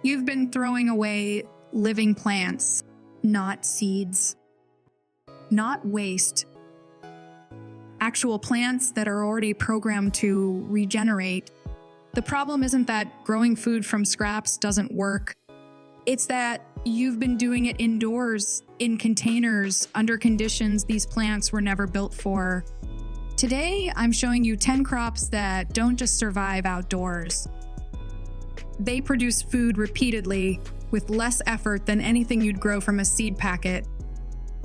You've been throwing away living plants, not seeds, not waste. Actual plants that are already programmed to regenerate. The problem isn't that growing food from scraps doesn't work. It's that you've been doing it indoors, in containers, under conditions these plants were never built for. Today, I'm showing you 10 crops that don't just survive outdoors. They produce food repeatedly with less effort than anything you'd grow from a seed packet.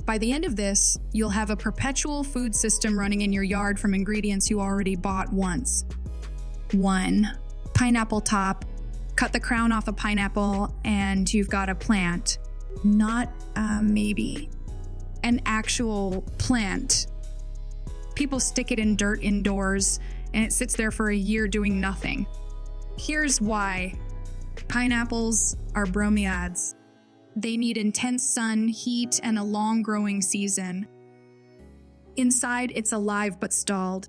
By the end of this, you'll have a perpetual food system running in your yard from ingredients you already bought once. 1. Pineapple top. Cut the crown off a pineapple and you've got a plant. Not maybe. An actual plant. People stick it in dirt indoors and it sits there for a year doing nothing. Here's why. Pineapples are bromeliads. They need intense sun, heat, and a long growing season. Inside, it's alive but stalled.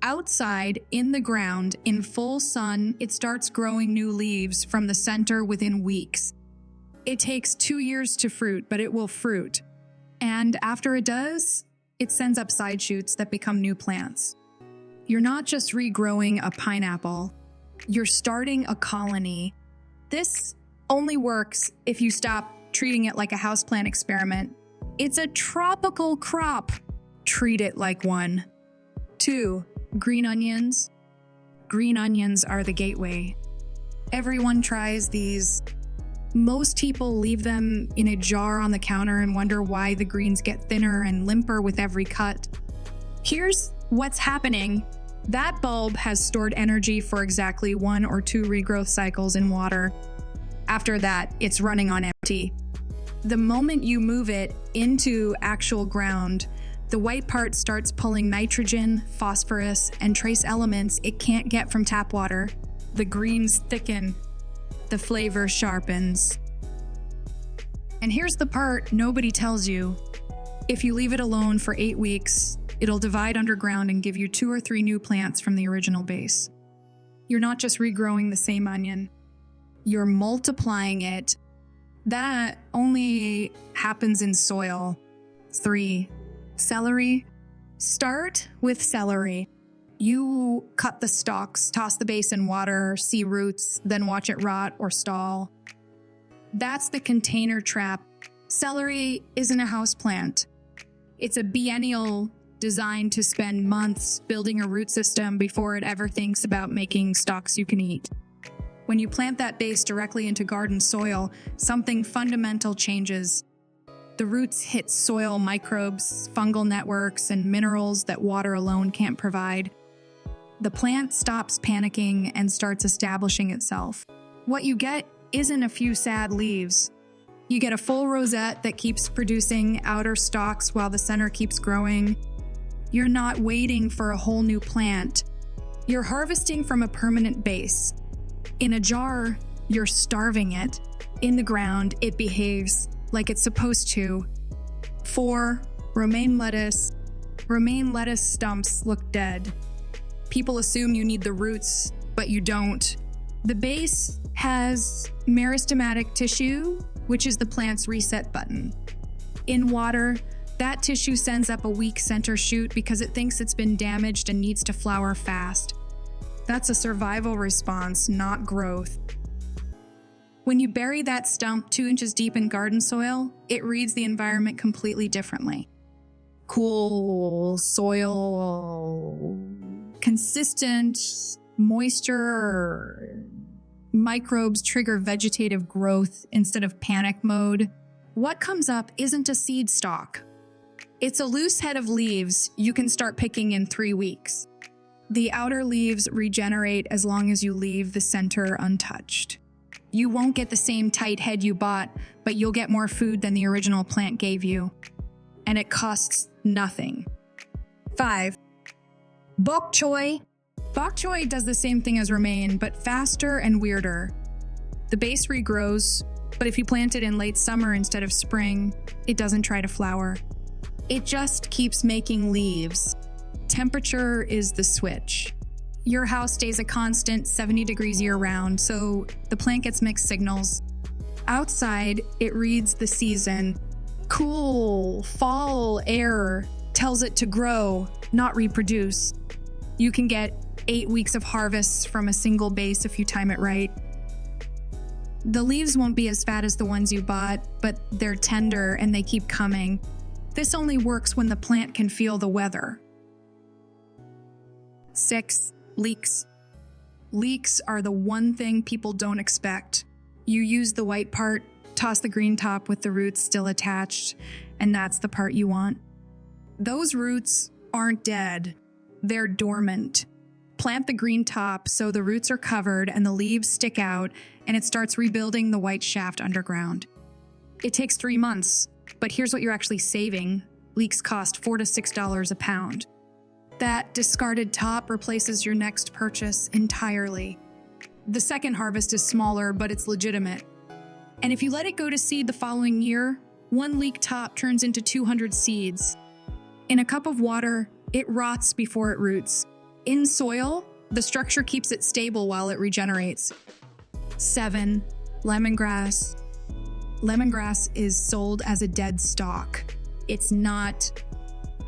Outside, in the ground, in full sun, it starts growing new leaves from the center within weeks. It takes 2 years to fruit, but it will fruit. And after it does, it sends up side shoots that become new plants. You're not just regrowing a pineapple, you're starting a colony. This only works if you stop treating it like a houseplant experiment. It's a tropical crop. Treat it like one. 2. Green onions. Green onions are the gateway. Everyone tries these. Most people leave them in a jar on the counter and wonder why the greens get thinner and limper with every cut. Here's what's happening. That bulb has stored energy for exactly 1 or 2 regrowth cycles in water. After that, it's running on empty. The moment you move it into actual ground, the white part starts pulling nitrogen, phosphorus, and trace elements it can't get from tap water. The greens thicken. The flavor sharpens. And here's the part nobody tells you. If you leave it alone for 8 weeks, it'll divide underground and give you 2 or 3 new plants from the original base. You're not just regrowing the same onion. You're multiplying it. That only happens in soil. 3. Celery. Start with celery. You cut the stalks, toss the base in water, see roots, then watch it rot or stall. That's the container trap. Celery isn't a houseplant. It's a biennial designed to spend months building a root system before it ever thinks about making stalks you can eat. When you plant that base directly into garden soil, something fundamental changes. The roots hit soil microbes, fungal networks, and minerals that water alone can't provide. The plant stops panicking and starts establishing itself. What you get isn't a few sad leaves. You get a full rosette that keeps producing outer stalks while the center keeps growing. You're not waiting for a whole new plant. You're harvesting from a permanent base. In a jar, you're starving it. In the ground, it behaves like it's supposed to. 4. Romaine lettuce. Romaine lettuce stumps look dead. People assume you need the roots, but you don't. The base has meristematic tissue, which is the plant's reset button. In water, that tissue sends up a weak center shoot because it thinks it's been damaged and needs to flower fast. That's a survival response, not growth. When you bury that stump 2 inches deep in garden soil, it reads the environment completely differently. Cool soil, consistent moisture, microbes trigger vegetative growth instead of panic mode. What comes up isn't a seed stalk. It's a loose head of leaves you can start picking in 3 weeks. The outer leaves regenerate as long as you leave the center untouched. You won't get the same tight head you bought, but you'll get more food than the original plant gave you. And it costs nothing. 5. Bok choy. Bok choy does the same thing as romaine, but faster and weirder. The base regrows, but if you plant it in late summer instead of spring, it doesn't try to flower. It just keeps making leaves. Temperature is the switch. Your house stays a constant 70 degrees year-round, so the plant gets mixed signals. Outside, it reads the season. Cool, fall air tells it to grow, not reproduce. You can get 8 weeks of harvests from a single base if you time it right. The leaves won't be as fat as the ones you bought, but they're tender and they keep coming. This only works when the plant can feel the weather. 6. Leaks. Leaks are the one thing people don't expect. You use the white part, toss the green top with the roots still attached, and that's the part you want. Those roots aren't dead, they're dormant. Plant the green top so the roots are covered and the leaves stick out, and it starts rebuilding the white shaft underground. It takes 3 months, but here's what you're actually saving. Leeks cost $4 to $6 a pound. That discarded top replaces your next purchase entirely. The second harvest is smaller, but it's legitimate. And if you let it go to seed the following year, 1 leek top turns into 200 seeds. In a cup of water, it rots before it roots. In soil, the structure keeps it stable while it regenerates. 7. Lemongrass. Lemongrass is sold as a dead stalk. It's not.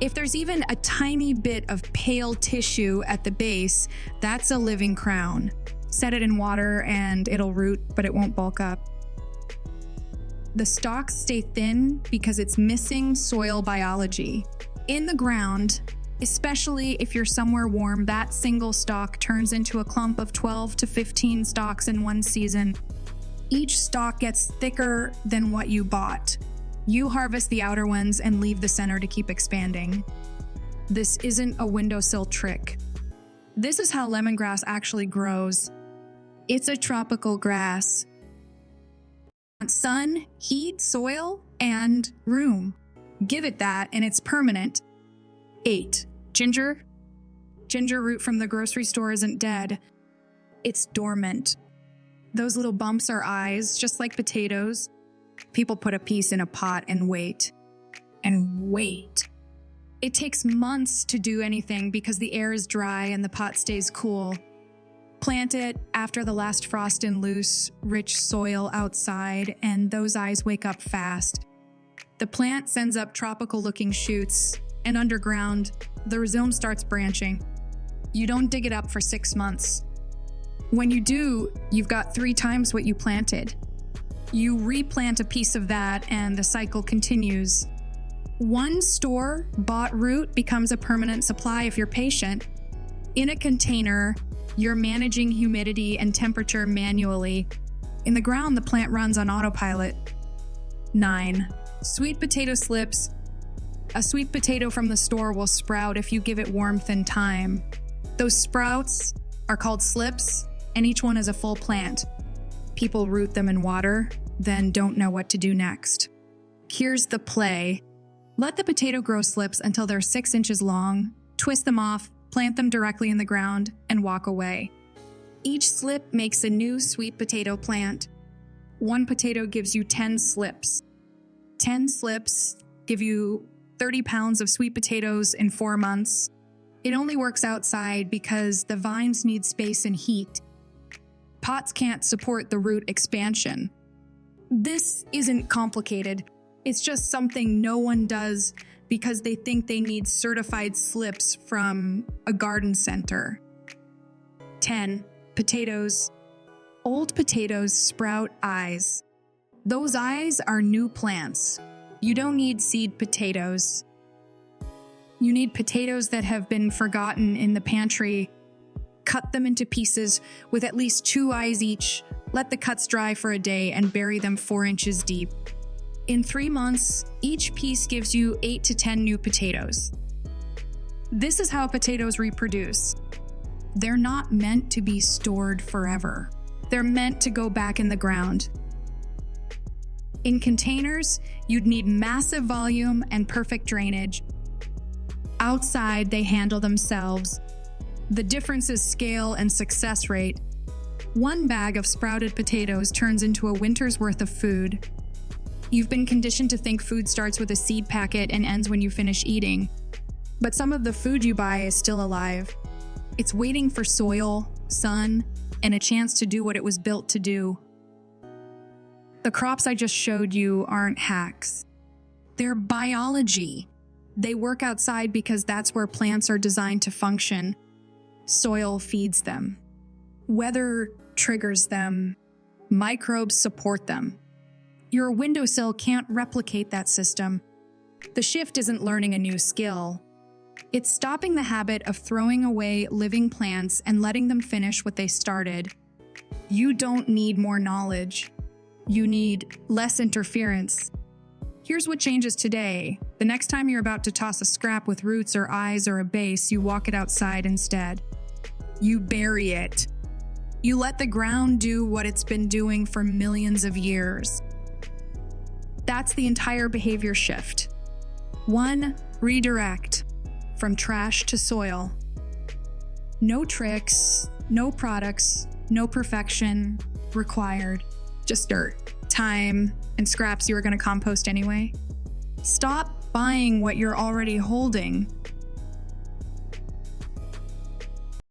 If there's even a tiny bit of pale tissue at the base, that's a living crown. Set it in water and it'll root, but it won't bulk up. The stalks stay thin because it's missing soil biology. In the ground, especially if you're somewhere warm, that single stalk turns into a clump of 12 to 15 stalks in one season. Each stalk gets thicker than what you bought. You harvest the outer ones and leave the center to keep expanding. This isn't a windowsill trick. This is how lemongrass actually grows. It's a tropical grass. Sun, heat, soil, and room. Give it that and it's permanent. 8. Ginger. Ginger root from the grocery store isn't dead. It's dormant. Those little bumps are eyes, just like potatoes. People put a piece in a pot and wait. And wait. It takes months to do anything because the air is dry and the pot stays cool. Plant it after the last frost in loose, rich soil outside, and those eyes wake up fast. The plant sends up tropical-looking shoots, and underground, the rhizome starts branching. You don't dig it up for 6 months. When you do, you've got 3 times what you planted. You replant a piece of that, and the cycle continues. 1 store-bought root becomes a permanent supply if you're patient. In a container, you're managing humidity and temperature manually. In the ground, the plant runs on autopilot. 9. Sweet potato slips. A sweet potato from the store will sprout if you give it warmth and time. Those sprouts are called slips, and each one is a full plant. People root them in water, then don't know what to do next. Here's the play. Let the potato grow slips until they're 6 inches long, twist them off, plant them directly in the ground, and walk away. Each slip makes a new sweet potato plant. 1 potato gives you 10 slips. 10 slips give you 30 pounds of sweet potatoes in 4 months. It only works outside because the vines need space and heat. Pots can't support the root expansion. This isn't complicated. It's just something no one does because they think they need certified slips from a garden center. 10. Potatoes. Old potatoes sprout eyes. Those eyes are new plants. You don't need seed potatoes. You need potatoes that have been forgotten in the pantry. Cut them into pieces with at least 2 eyes each. Let the cuts dry for a day and bury them 4 inches deep. In 3 months, each piece gives you 8 to 10 new potatoes. This is how potatoes reproduce. They're not meant to be stored forever. They're meant to go back in the ground. In containers, you'd need massive volume and perfect drainage. Outside, they handle themselves. The difference is scale and success rate. 1 bag of sprouted potatoes turns into a winter's worth of food. You've been conditioned to think food starts with a seed packet and ends when you finish eating. But some of the food you buy is still alive. It's waiting for soil, sun, and a chance to do what it was built to do. The crops I just showed you aren't hacks. They're biology. They work outside because that's where plants are designed to function. Soil feeds them. Weather triggers them. Microbes support them. Your windowsill can't replicate that system. The shift isn't learning a new skill. It's stopping the habit of throwing away living plants and letting them finish what they started. You don't need more knowledge. You need less interference. Here's what changes today. The next time you're about to toss a scrap with roots or eyes or a base, you walk it outside instead. You bury it. You let the ground do what it's been doing for millions of years. That's the entire behavior shift. 1. Redirect. From trash to soil. No tricks, no products, no perfection required. Just dirt, time, and scraps you were going to compost anyway. Stop buying what you're already holding.